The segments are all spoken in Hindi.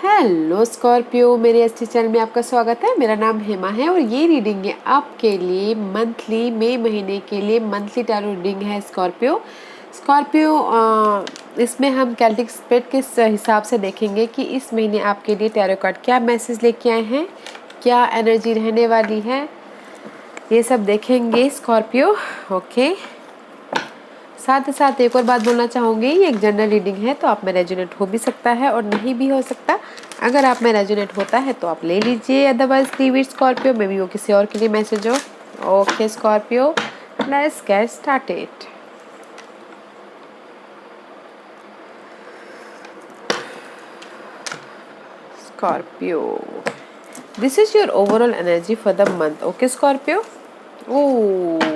हेलो स्कॉर्पियो, मेरे अच्छे चैनल में आपका स्वागत है। मेरा नाम हेमा है और ये रीडिंग है आपके लिए मंथली मई महीने के लिए मंथली टैरो रीडिंग है स्कॉर्पियो। इसमें हम कैल्टिक स्प्रेड के हिसाब से देखेंगे कि इस महीने आपके लिए टैरो कार्ड क्या मैसेज लेके आए हैं, क्या एनर्जी रहने वाली है, ये सब देखेंगे स्कॉर्पियो। ओके, साथ ही साथ एक और बात बोलना चाहूँगी, ये एक जनरल रीडिंग है तो आप में रेजोनेट हो भी सकता है और नहीं भी हो सकता। अगर आप में रेजोनेट होता है तो आप ले लीजिए, otherwise leave it Scorpio, may be वो किसी और के लिए मैसेज हो। Okay Scorpio, let's get started. Scorpio, this is your overall energy for the month. Okay Scorpio, oh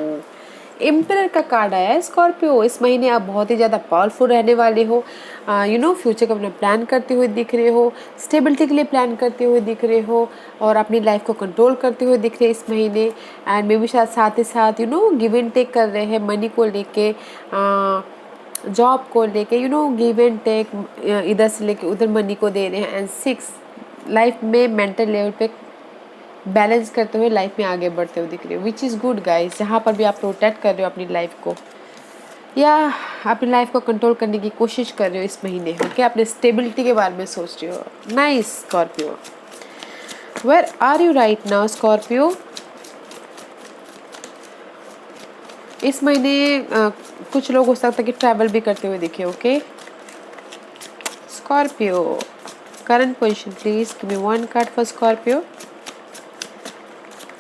emperor का कार्ड आया है स्कॉर्पियो। इस महीने आप बहुत ही ज़्यादा पावरफुल रहने वाले हो। फ्यूचर का अपना प्लान करते हुए दिख रहे हो, स्टेबिलिटी के लिए प्लान करते हुए दिख रहे हो और अपनी लाइफ को कंट्रोल करते हुए दिख रहे हैं इस महीने। एंड मे बी शायद साथ ही साथ गिव एंड टेक कर रहे हैं मनी को लेके, जॉब को लेके, गिव एंड टेक, इधर से लेके उधर मनी को दे रहे हैं। एंड 6 लाइफ में मेंटल लेवल पे बैलेंस करते हुए लाइफ में आगे बढ़ते हुए दिख रहे हो, विच इज़ गुड गाइस। जहाँ पर भी आप प्रोटेक्ट कर रहे हो अपनी लाइफ को या अपनी लाइफ को कंट्रोल करने की कोशिश कर रहे हो इस महीने। ओके, अपने स्टेबिलिटी के बारे में सोच रहे हो। Nice Scorpio, where are you right now Scorpio. इस महीने कुछ लोग हो सकता है कि ट्रैवल भी करते हुए दिखे। Okay Scorpio, current position please give me 1 card for Scorpio.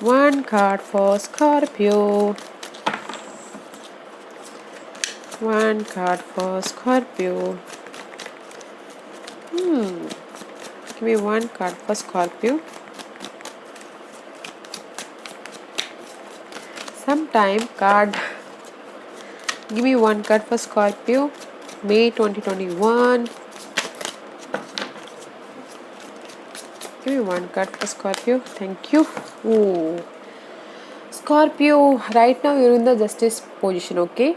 1 card for Scorpio. 1 card for Scorpio. Give me 1 card for Scorpio. Sometime card. Give me 1 card for Scorpio. May 2021. Give me 1 card for Scorpio. Thank you. Ooh. Scorpio, right now you're in the justice position. Okay.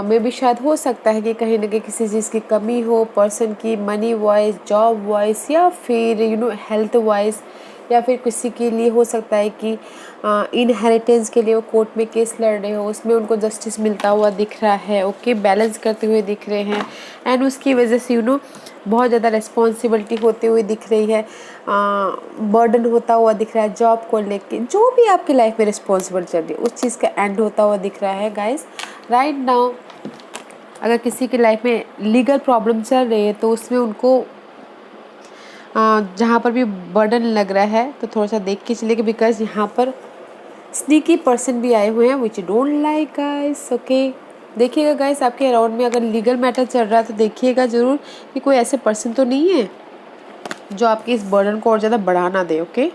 मे भी शायद हो सकता है कि कहीं ना कहीं किसी चीज़ की कमी हो, पर्सन की मनी वाइज, जॉब वाइज, या फिर हेल्थ वाइज, या फिर किसी के लिए हो सकता है कि इनहेरिटेंस के लिए वो कोर्ट में केस लड़ रहे हो, उसमें उनको जस्टिस मिलता हुआ दिख रहा है। ओके, बैलेंस करते हुए दिख रहे हैं एंड उसकी वजह से बहुत ज़्यादा रिस्पॉन्सिबिलिटी होते हुए दिख रही है, बर्डन होता हुआ दिख रहा है जॉब को लेके। जो भी आपकी लाइफ में रिस्पॉन्सिबल चल रही है उस चीज़ का एंड होता हुआ दिख रहा है गाइस राइट नाउ। अगर किसी की लाइफ में लीगल प्रॉब्लम चल रही है तो उसमें उनको जहाँ पर भी बर्डन लग रहा है तो थोड़ा सा देख के चलिए, बिकॉज यहाँ पर स्नीकी पर्सन भी आए हुए हैं which don't like guys. Okay, देखिएगा गाइस, आपके अराउंड में अगर लीगल मैटर चल रहा है तो देखिएगा ज़रूर कि कोई ऐसे पर्सन तो नहीं है जो आपके इस बर्डन को और ज़्यादा बढ़ा ना दे। Okay,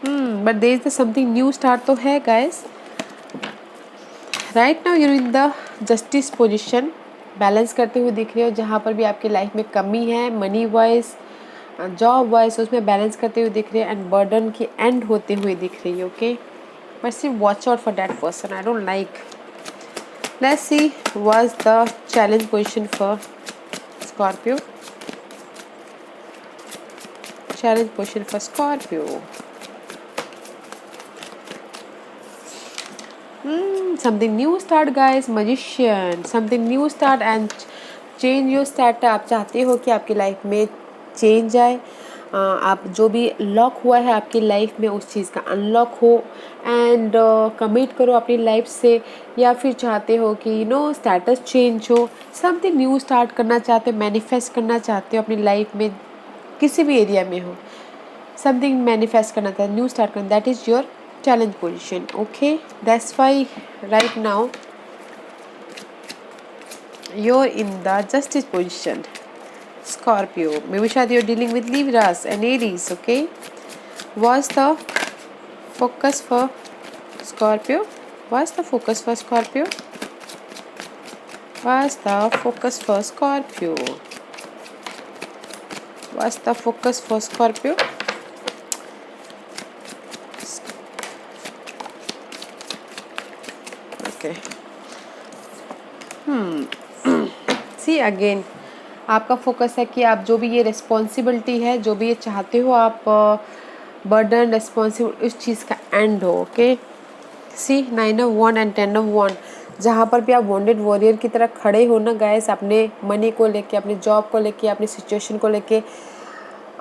but there is something new start तो है guys. Right now you're in the justice position, balance करते हुए दिख रहे हो। जहाँ पर भी आपकी लाइफ में कमी है मनी वाइज, जॉब वाइज, उसमें बैलेंस करते हुए दिख रहे हैं एंड बर्डन की एंड होते हुए दिख रही है। Okay, but see watch out for that person, I don't like. Let's see what's the challenge position for Scorpio. Challenge position for Scorpio. Something new start guys, magician, something new start and change your start। आप चाहते हो कि आपकी लाइफ में चेंज आए, आप जो भी लॉक हुआ है आपकी लाइफ में उस चीज़ का अनलॉक हो एंड कमिट करो अपनी लाइफ से, या फिर चाहते हो कि स्टेटस चेंज हो, समथिंग न्यू स्टार्ट करना चाहते हो, मैनिफेस्ट करना चाहते हो अपनी लाइफ में किसी भी एरिया में हो, समथिंग मैनिफेस्ट करना चाहते न्यू स्टार्ट करना, that is your challenge position. Okay, that's why right now you're in the justice position Scorpio. Maybe shayad you're dealing with Libras and Aries. Okay, what's the focus for Scorpio? What's the focus for Scorpio? What's the focus for Scorpio? What's the focus for Scorpio? Okay. See again, आपका फोकस है कि आप जो भी ये रिस्पॉन्सिबिलिटी है, जो भी ये चाहते हो आप बर्डन रिस्पॉन्सिबल, इस चीज़ का एंड हो। Okay, see 9 of one and 10 of one, जहाँ पर भी आप वॉन्डेड वॉरियर की तरह खड़े हो ना गाइस, अपने मनी को लेके, अपनी जॉब को लेके, अपनी सिचुएशन को लेके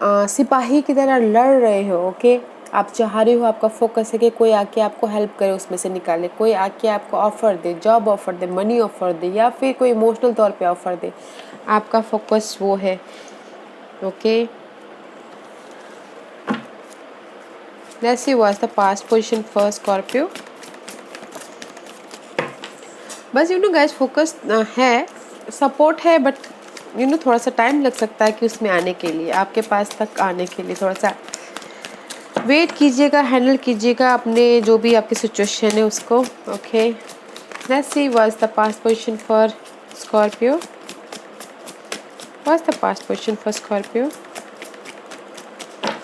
सिपाही की तरह लड़ रहे हो। ओके, आप चाह रहे हो, आपका फोकस है कि कोई आके आपको हेल्प करे, उसमें से निकाले, कोई आके आपको ऑफ़र दे, जॉब ऑफ़र दे, मनी ऑफ़र दे, या फिर कोई इमोशनल तौर पे ऑफ़र दे। आपका फोकस वो है। Okay, let's see what's the past position for Scorpio. बस गाइस फोकस है, सपोर्ट है, बट थोड़ा सा टाइम लग सकता है कि उसमें आने के लिए, आपके पास तक आने के लिए थोड़ा सा वेट कीजिएगा, हैंडल कीजिएगा अपने जो भी आपकी सिचुएशन है उसको। Okay, let's see what's the past position for Scorpio. What's the past position for Scorpio?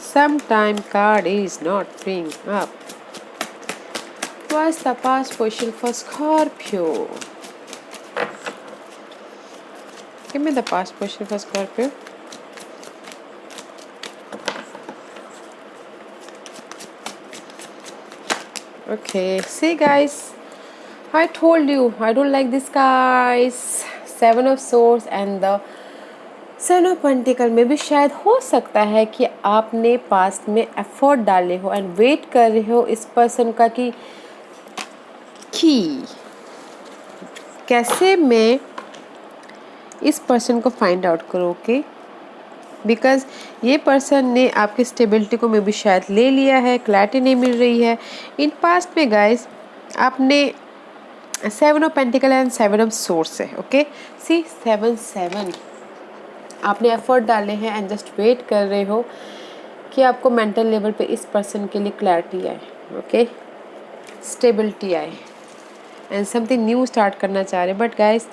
Sometime card is not bring up. What's the past position for Scorpio? Give me the past position for Scorpio. Okay, see guys, I told you I don't like this guys. 7 of Swords and the 7 of Pentacles में भी शायद हो सकता है कि आपने पास्ट में एफर्ट डाले हो एंड वेट कर रहे हो इस पर्सन का कि कैसे मैं इस पर्सन को फाइंड आउट करूँ। ओके, बिकॉज ये पर्सन ने आपकी स्टेबिलिटी को में भी शायद ले लिया है, क्लैरिटी नहीं मिल रही है। इन पास्ट में गाइस आपने 7 of pentacle and 7 of source है। ओके, सी 7 आपने एफर्ट डाले हैं एंड जस्ट वेट कर रहे हो कि आपको मेंटल लेवल पे इस पर्सन के लिए क्लैरिटी आए। ओके, स्टेबिलिटी आए एंड समथिंग न्यू स्टार्ट करना चाह रहे, बट गाइस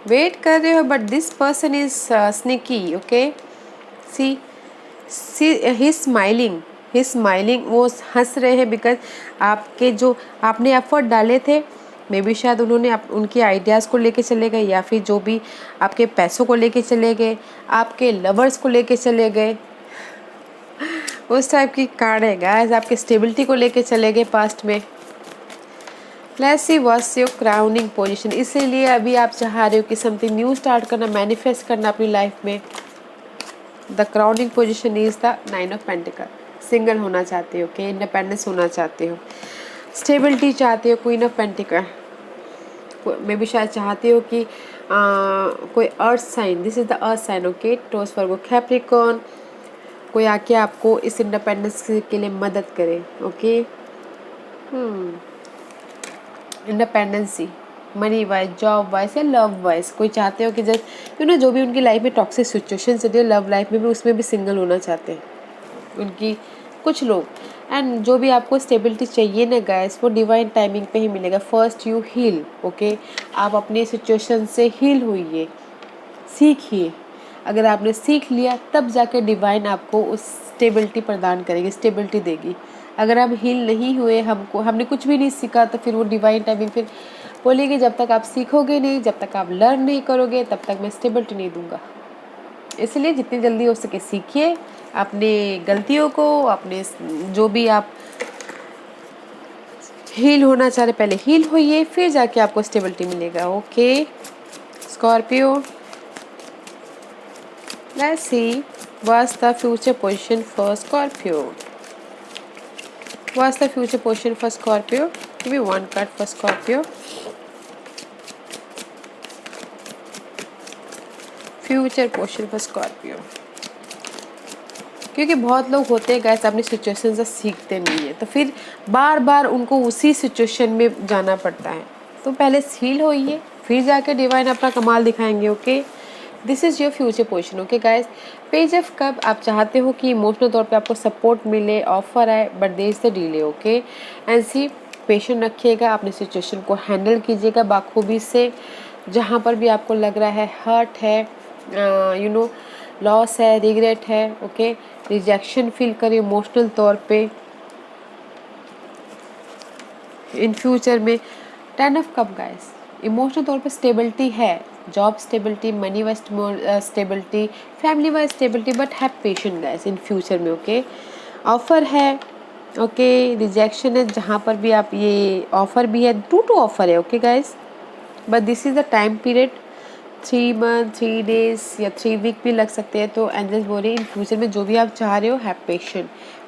वेट कर रहे हो, but this person is sneaky. Okay, see he smiling, वो हंस रहे हैं बिकॉज आपके जो आपने एफर्ट डाले थे, मे बी शायद उन्होंने उनके आइडियाज़ को लेके चले गए, या फिर जो भी आपके पैसों को लेके चले गए, आपके लवर्स को लेके चले गए, उस टाइप की कार्ड है गाइस। आपके स्टेबिलिटी को लेके चले गए पास्ट में। Let's see what's your crowning position. इसीलिए अभी आप चाह रहे हो कि समथिंग न्यू स्टार्ट करना, मैनिफेस्ट करना अपनी लाइफ में। The crowning position is the 9 of pentacle. Single होना चाहते हो, ओके, इंडिपेंडेंस होना चाहते हो, स्टेबिलिटी चाहते हो, क्वीन ऑफ पेंटिकल में भी शायद चाहते हो कि कोई earth sign, this is the earth sign. Okay, Taurus Virgo Capricorn, कोई आके आपको इस इंडिपेंडेंस के लिए मदद करे। Okay, independency, money wise, job wise या लव वाइज, कोई चाहते हो कि जस्ट जो भी उनकी लाइफ में टॉक्सिक सिचुएशन चल रही है, लव लाइफ में भी उसमें भी सिंगल होना चाहते हैं उनकी कुछ लोग। एंड जो भी आपको स्टेबिलिटी चाहिए ना गाइस, वो डिवाइन टाइमिंग पे ही मिलेगा। First you heal. ओके, आप अपनी सिचुएशन से हील होइए, सीखिए। अगर आपने सीख लिया तब जाकर डिवाइन आपको उस स्टेबिलिटी प्रदान करेगी, स्टेबिलिटी देगी। अगर हम हील नहीं हुए, हमने कुछ भी नहीं सीखा, तो फिर वो डिवाइन टाइमिंग फिर बोलेगी जब तक आप सीखोगे नहीं, जब तक आप लर्न नहीं करोगे, तब तक मैं स्टेबिलिटी नहीं दूंगा। इसलिए जितनी जल्दी हो सके सीखिए अपने गलतियों को, अपने जो भी आप हील होना चाह रहे पहले हील होइए, फिर जाके आपको स्टेबिलिटी मिलेगा। Okay Scorpio, let's see what's the future position for Scorpio. What's the future position for Scorpio? Give me one card for Scorpio. Future position for Scorpio, क्योंकि बहुत लोग होते हैं गाइस अपनी सिचुएशन से सीखते नहीं है, तो फिर बार बार उनको उसी सिचुएशन में जाना पड़ता है। तो पहले हील होइए, फिर जाके डिवाइन अपना कमाल दिखाएंगे। Okay, this is your future position. Okay guys, page of cup, आप चाहते हो कि इमोशनल तौर पे आपको सपोर्ट मिले, ऑफर आए, but there is the delay. Okay, and see patient रखिएगा, अपनी सिचुएशन को हैंडल कीजिएगा बाखूबी से। जहाँ पर भी आपको लग रहा है हर्ट है, लॉस है, रिग्रेट है, ओके, रिजेक्शन फील करिए इमोशनल तौर पे इन फ्यूचर में। 10 ऑफ कप गाइस, इमोशनल तौर पे स्टेबिलिटी है, job stability, money wise stability, family wise stability, but have patience guys in future में। ओके ऑफर है, ओके रिजेक्शन है, जहाँ पर भी आप ये ऑफर भी है, टू ऑफर है, okay guys, but this is the time period 3 month 3 days या 3 वीक भी लग सकते हैं। तो एंड जस्ट बोल रही इन फ्यूचर में जो भी आप चाह रहे हो हैव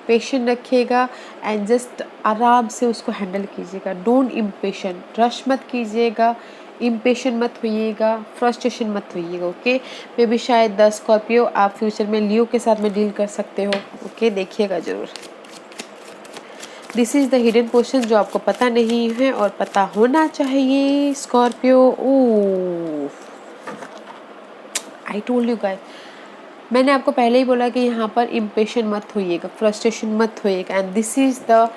पेशेंट रखिएगा एंड जस्ट आराम से उसको हैंडल कीजिएगा। डोंट इम्पेशेंट, रश मत कीजिएगा, इम्पेशेंट मत होइएगा, फ्रस्ट्रेशन मत होइएगा। ओके मे भी शायद 10 स्कॉर्पियो आप फ्यूचर में लियो के साथ में डील कर सकते हो। ओके देखिएगा ज़रूर। This is the hidden question जो आपको पता नहीं है और पता होना चाहिए Scorpio. Oh I told you guys, मैंने आपको पहले ही बोला कि यहाँ पर इम्पेशेंट मत होइएगा, फ्रस्ट्रेशन मत होइएगा and this is the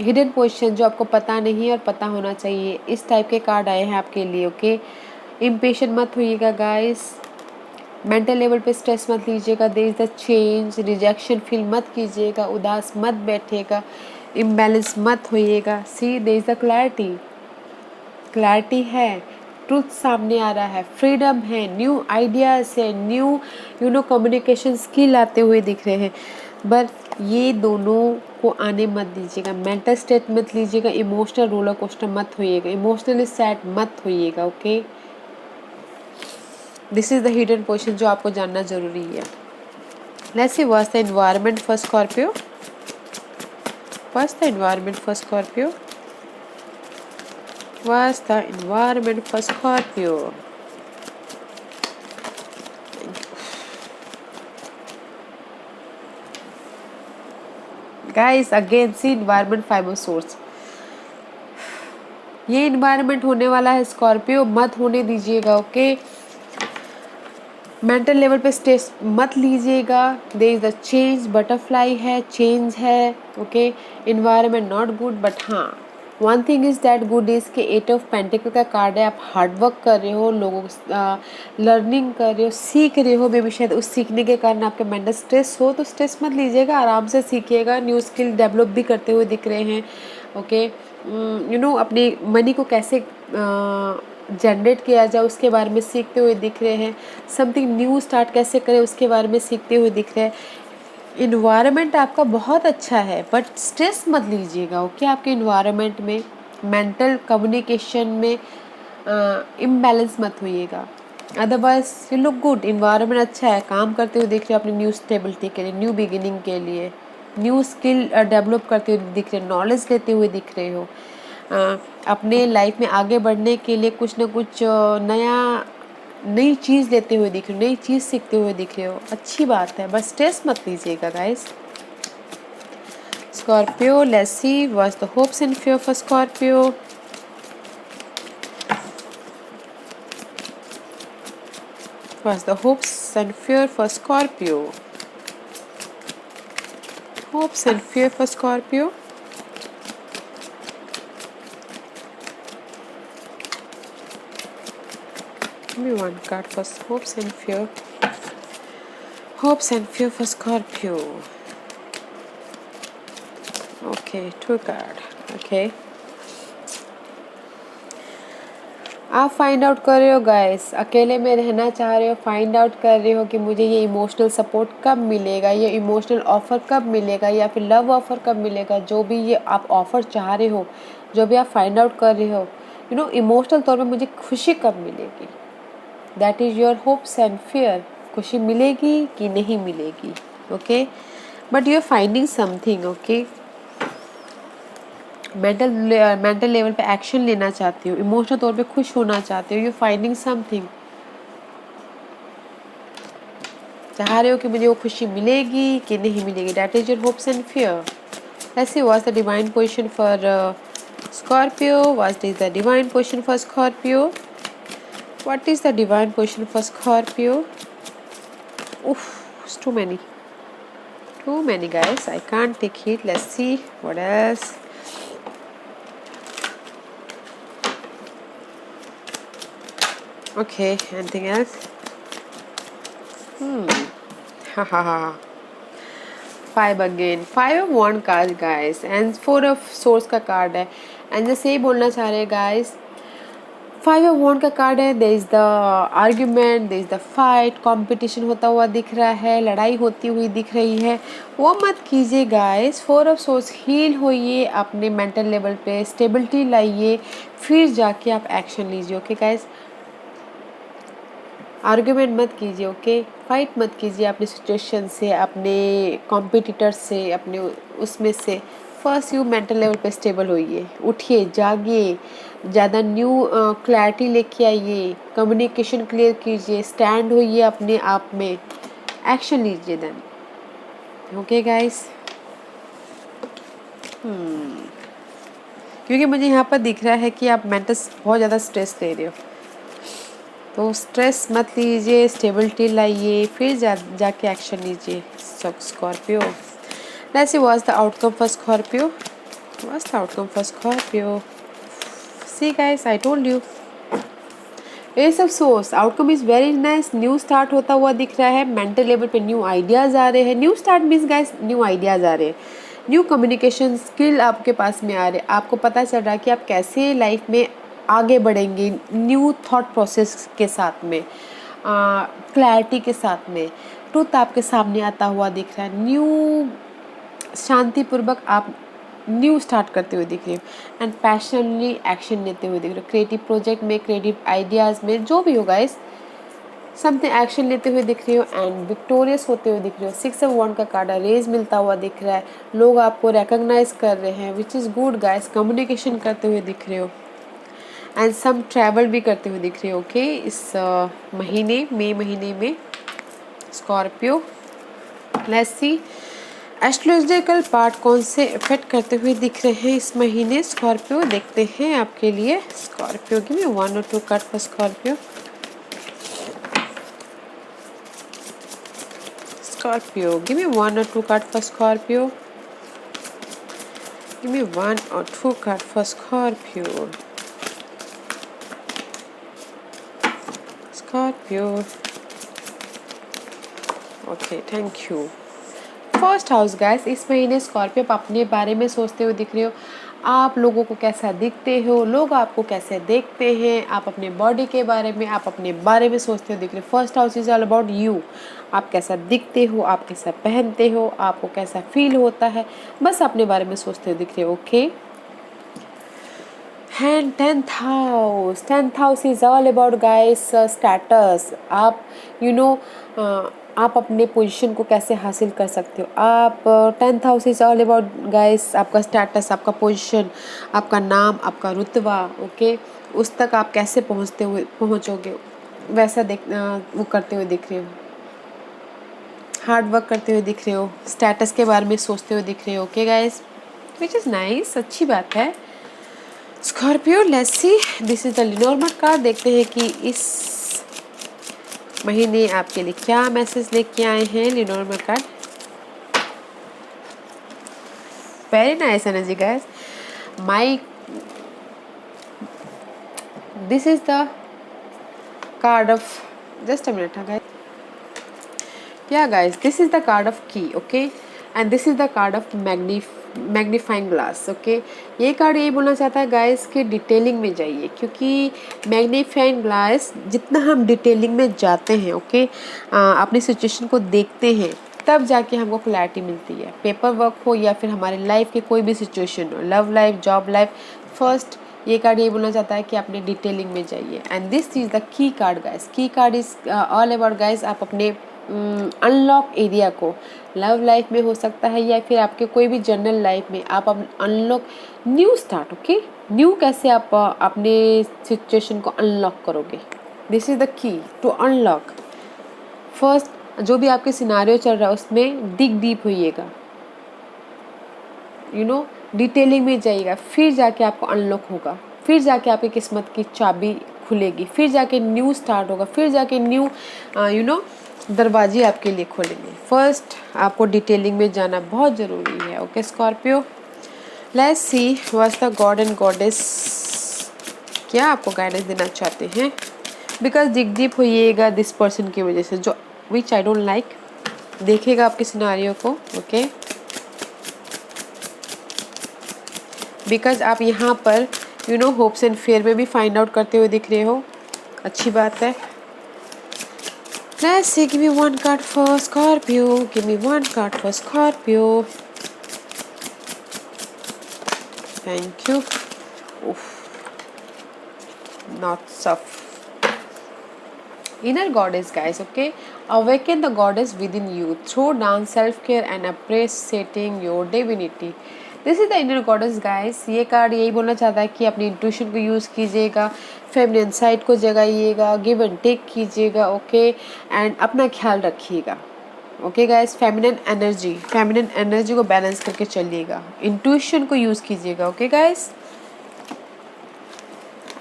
hidden question जो आपको पता नहीं और पता होना चाहिए। इस टाइप के कार्ड आए हैं आपके लिए। ओके इम्पेशेंट मत होइएगा गाइस, मेंटल लेवल पे स्ट्रेस मत लीजिएगा, there is the change, rejection feel मत कीजिएगा, उदास मत बैठिएगा, इम्बैलेंस मत होइएगा। See there is the clarity है, ट्रूथ सामने आ रहा है, फ्रीडम है, न्यू आइडियाज़ है, न्यू कम्युनिकेशन स्किल आते हुए दिख रहे हैं। बट ये दोनों को आने मत दीजिएगा, मेंटल स्टेट मत लीजिएगा, इमोशनल रोलर कोस्टर मत होइएगा, इमोशनली सैड मत होइएगा। Okay this is the hidden position जो आपको जानना जरूरी है। Let's see what's the environment for Scorpio, what's the environment for Scorpio, what's the environment for Scorpio? Guys again see environment 5 of swords, ये environment होने वाला है स्कॉर्पियो, मत होने दीजिएगा। ओके मेंटल लेवल पे स्ट्रेस मत लीजिएगा, there is the change, butterfly है, चेंज है। Okay environment not good but हाँ one thing is that good is कि 8 ऑफ पेंटिकल का कार्ड है, आप हार्ड वर्क कर रहे हो, लोगों लर्निंग कर रहे हो, सीख रहे हो, मे भी शायद उस सीखने के कारण आपके मेंटल स्ट्रेस हो, तो स्ट्रेस मत लीजिएगा, आराम से सीखिएगा, न्यू स्किल डेवलप भी करते हुए दिख रहे हैं। ओके अपनी मनी को कैसे जनरेट किया जाए उसके बारे में सीखते हुए दिख रहे हैं, समथिंग न्यू स्टार्ट कैसे करें उसके बारे में सीखते हुए दिख रहे हैं। इन्वायरमेंट आपका बहुत अच्छा है बट स्ट्रेस मत लीजिएगा। ओके आपके इन्वायरमेंट में मेंटल कम्युनिकेशन में इम्बैलेंस मत होइएगा, otherwise you look good, environment अच्छा है, काम करते हुए दिख रहे हो अपनी न्यू स्टेबिलिटी के लिए, न्यू बिगिनिंग के लिए, न्यू स्किल डेवलप करते हुए दिख रहे हो, नॉलेज लेते हुए दिख रहे हो, अपने लाइफ में आगे बढ़ने के लिए कुछ ना कुछ नई चीज़ लेते हुए दिख रहे हो, नई चीज़ सीखते हुए दिख रहे हो, अच्छी बात है, बस स्ट्रेस मत लीजिएगा guys. Scorpio let's see what's the hopes and fear for Scorpio, what's the hopes and fear for Scorpio, hopes and fear for Scorpio. Give me one card for hopes and fear. Hopes and fear for Scorpio. Okay, 2 card. Okay. आप फाइंड आउट कर रहे हो गाइस, अकेले में रहना चाह रहे हो, फाइंड आउट कर रहे हो कि मुझे ये इमोशनल सपोर्ट कब मिलेगा, ये इमोशनल ऑफ़र कब मिलेगा या फिर लव ऑफ़र कब मिलेगा, जो भी ये आप ऑफ़र चाह रहे हो, जो भी आप फाइंड आउट कर रहे हो, इमोशनल तौर पे मुझे खुशी कब मिलेगी, that is your hopes and fear, खुशी मिलेगी कि नहीं मिलेगी। Okay but you are finding something. Okay mental level पे एक्शन लेना चाहते हो, इमोशनल तौर पे खुश होना चाहते हो, यू फाइंडिंग समथिंग, चाह रहे हो कि मुझे वो खुशी मिलेगी कि नहीं मिलेगी, that is your hopes and fear. ऐसे what's the divine position for Scorpio, what is the divine position for Scorpio, what is the divine position for Scorpio? Oof, it's too many guys, I can't take it. Let's see what else. Okay, anything else? Ha ha ha. 5 again, 5 of wand card guys and 4 of swords का कार्ड है एंड जैसे ही बोलना चाह रहे हैं गाइस, फाइव ऑफ वॉन्ड का कार्ड है। There is the argument, there is the fight, competition होता हुआ दिख रहा है, लड़ाई होती हुई दिख रही है, वो मत कीजिए guys. Four of swords, heal होइए, अपने मेंटल लेवल पे स्टेबिलिटी लाइए, फिर जाके आप एक्शन लीजिए। ओके गाइस, आर्ग्यूमेंट मत कीजिए, ओके, फाइट मत कीजिए अपने सिचुएशन से, अपने कॉम्पिटिटर से, अपने उसमें से। फर्स्ट यू मेंटल लेवल पे स्टेबल होइए, उठिए, जागिए, ज़्यादा न्यू क्लैरिटी लेके आइए, कम्युनिकेशन क्लियर कीजिए, स्टैंड होइए अपने आप में, एक्शन लीजिए देन। ओके गाइस, क्योंकि मुझे यहाँ पर दिख रहा है कि आप मेंटल बहुत ज़्यादा स्ट्रेस ले रहे हो, तो स्ट्रेस मत लीजिए, स्टेबिलिटी लाइए, फिर जाके एक्शन लीजिए। Scorpio, let's see what's the outcome for Scorpio, what's the outcome for Scorpio. See guys, I told you, as of course, outcome is very nice, new start होता हुआ दिख रहा है, मेंटल लेवल पे न्यू आइडियाज़ आ रहे हैं। New start means guys new ideas आ रहे हैं, न्यू कम्युनिकेशन स्किल आपके पास में आ रहे हैं, आपको पता चल रहा है कि आप कैसे लाइफ में आगे बढ़ेंगे, न्यू थॉट प्रोसेस के साथ में, क्लैरिटी के साथ में, ट्रुथ आपके सामने आता हुआ दिख रहा है, न्यू शांतिपूर्वक आप न्यू स्टार्ट करते हुए दिख रहे हो, एंड पैशनली एक्शन लेते हुए दिख रहे हो, क्रिएटिव प्रोजेक्ट में, क्रिएटिव आइडियाज़ में, जो भी होगा इस समथिंग एक्शन लेते हुए दिख रहे हो, एंड विक्टोरियस होते हुए दिख रहे हो। सिक्स ऑफ वॉन्ड का कार्ड रेज मिलता हुआ दिख रहा है, लोग आपको रिकॉग्नाइज कर रहे हैं, which is good guys, communication करते हुए दिख रहे हो, एंड सम ट्रैवल भी करते हुए दिख रहे हो। ओके, इस महीने में Scorpio, let's C astrological part कौन से इफेक्ट करते हुए दिख रहे हैं इस महीने स्कॉर्पियो, देखते हैं आपके लिए। स्कॉर्पियो, गिव मी वन और two card for Scorpio. Scorpio, give me one और two card for Scorpio, give me one और two card for Scorpio. Scorpio, okay, thank you. First house guys, इस महीने स्कॉर्पियो आप अपने बारे में सोचते हुए दिख रहे हो, आप लोगों को कैसा दिखते हो, लोग आपको कैसे देखते हैं, आप अपने बॉडी के बारे में, आप अपने बारे में सोचते हुए दिख रहे हो। First house is all about you, आप कैसा दिखते हो, आप कैसा पहनते हो, आपको कैसा फील होता है, बस अपने बारे में सोचते हुए दिख रहे हो। Okay, and tenth house is all about guys status, आप आप अपने पोजीशन को कैसे हासिल कर सकते हो। आप tenth house is all about guys आपका स्टेटस, आपका पोजीशन, आपका नाम, आपका रुतबा। ओके, उस तक आप कैसे पहुंचोगे, वैसा वो करते हुए दिख रहे हो, हार्ड वर्क करते हुए दिख रहे हो, स्टेटस के बारे में सोचते हुए दिख रहे हो। Okay guys, which is nice, अच्छी बात है। Scorpio, let's see, this is the Lenormand card, देखते हैं कि इस महीने आपके लिए क्या मैसेज लेके आए हैं Lenormand card. Very nice energy guys, this is the card of, just a minute guys, yeah guys, this is the card of key, okay, and this is the card of magnifying glass. Okay, ये कार्ड यही बोलना चाहता है गाइस कि डिटेलिंग में जाइए, क्योंकि मैग्नीफाइंग ग्लास जितना हम डिटेलिंग में जाते हैं, ओके, अपनी सिचुएशन को देखते हैं, तब जाके हमको क्लैरिटी मिलती है। पेपर वर्क हो या फिर हमारे लाइफ के कोई भी सिचुएशन हो, love life, job life, first ये कार्ड ये बोलना चाहता है कि अपने डिटेलिंग में जाइए, and this is the key card guys. Key card is all about guys, आप अपने अनलॉक एरिया को, लव लाइफ में हो सकता है या फिर आपके कोई भी जनरल लाइफ में, आप unlock, new start. Okay, new कैसे आप अपने सिचुएशन को अनलॉक करोगे, this is the key to unlock. First जो भी आपके सिनारियो चल रहा है उसमें डीप होइएगा, डिटेलिंग में जाइएगा, फिर जाके आपको अनलॉक होगा, फिर जाके आपकी किस्मत की चाबी खुलेगी, फिर जाके न्यू स्टार्ट होगा, फिर जाके न्यू दरवाजे आपके लिए खोलेंगे। फर्स्ट आपको डिटेलिंग में जाना बहुत ज़रूरी है। Okay Scorpio, let's see what's the God and goddess, क्या आपको गाइडेंस देना चाहते हैं, बिकॉज डीप होइएगा दिस पर्सन की वजह से, जो विच आई डोंट लाइक, देखेगा आपके सिनारियो को। ओके, बिकॉज आप यहाँ पर you know hopes and fair में भी फाइंड आउट करते हुए दिख रहे हो, अच्छी बात है। Let's see, give me one card for Scorpio. Give me one card for Scorpio. Thank you. Oof. Not tough. Inner goddess, guys, okay? Awaken the goddess within you. Throw down self-care and appreciating your divinity. This is the inner goddess guys. ये कार्ड यही बोलना चाहता है कि अपनी इंट्यूशन को यूज़ कीजिएगा, फेमिनिन साइड को जगाइएगा, गिव एंड टेक कीजिएगा, ओके, एंड अपना ख्याल रखिएगा, ओके गाइस। फेमिनिन एनर्जी को बैलेंस करके चलिएगा, इंट्यूशन को यूज़ कीजिएगा, okay guys.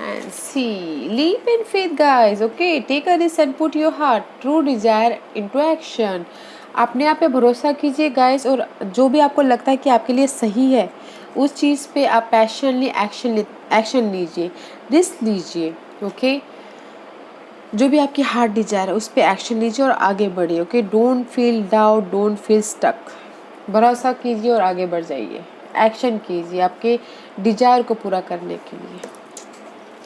And see, leap in faith, guys. Okay, take a risk and put your heart, true desire into action. अपने आप पे भरोसा कीजिए गाइस, और जो भी आपको लगता है कि आपके लिए सही है उस चीज़ पे आप पैशनली एक्शन लीजिए, रिस्क लीजिए, ओके। जो भी आपकी हार्ट डिजायर है उस पे एक्शन लीजिए और आगे बढ़िए, okay. Don't feel doubt, don't feel stuck. भरोसा कीजिए और आगे बढ़ जाइए, एक्शन कीजिए आपके डिजायर को पूरा करने के लिए,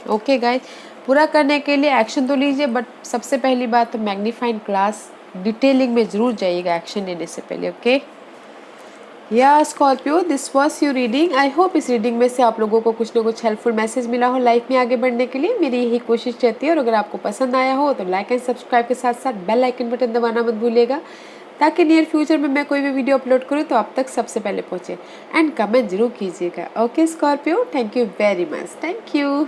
ओके गाइस। पूरा करने के लिए एक्शन तो लीजिए, बट सबसे पहली बात तो मैग्नीफाइंग क्लास डिटेलिंग में जरूर जाइएगा एक्शन लेने से पहले, ओके। या Scorpio, this was your reading. I hope इस रीडिंग में से आप लोगों को कुछ ना कुछ हेल्पफुल मैसेज मिला हो लाइफ में आगे बढ़ने के लिए। मेरी यही कोशिश रहती है, और अगर आपको पसंद आया हो तो लाइक एंड सब्सक्राइब के साथ साथ बेल आइकन बटन दबाना मत भूलिएगा, ताकि नियर फ्यूचर में मैं कोई भी वीडियो अपलोड करूँ तो आप तक सबसे पहले पहुँचे। एंड कमेंट जरूर कीजिएगा, okay Scorpio. Thank you very much, thank you.